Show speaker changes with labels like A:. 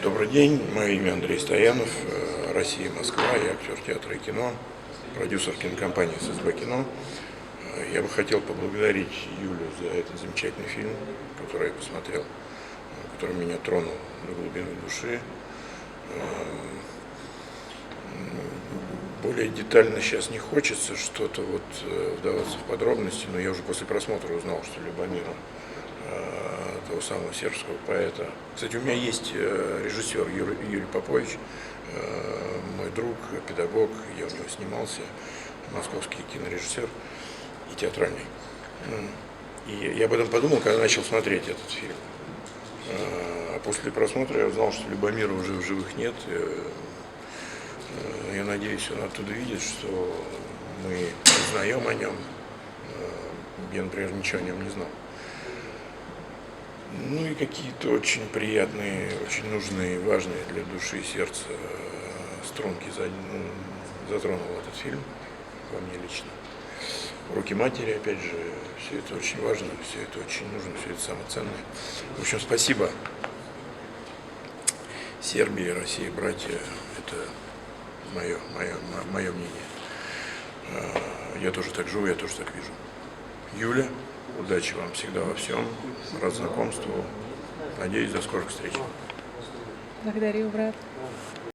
A: Добрый день, мое имя Андрей Стоянов, Россия, Москва, я актер театра и кино, продюсер кинокомпании ССБ кино. Я бы хотел поблагодарить Юлю за этот замечательный фильм, который я посмотрел, который меня тронул до глубины души. Более детально сейчас не хочется что-то вдаваться в подробности, но я уже после просмотра узнал, что Любомира, того самого сербского поэта. Кстати, у меня есть режиссер Юрий Попович, мой друг, педагог, я у него снимался, московский кинорежиссер и театральный. И я об этом подумал, когда начал смотреть этот фильм. А после просмотра я узнал, что Любомира уже в живых нет. Я надеюсь, он оттуда видит, что мы узнаем о нем. Я, например, ничего о нем не знал. Ну и какие-то очень приятные, очень нужные, важные для души и сердца струнки затронул этот фильм, во мне лично. Руки матери, опять же, все это очень важно, все это очень нужно, все это самое ценное. В общем, спасибо. Сербия, Россия, братья, это мое мнение. Я тоже так живу, я тоже так вижу. Юля, удачи вам всегда во всем, рад знакомству, надеюсь, до скорых встреч.
B: Благодарю, брат.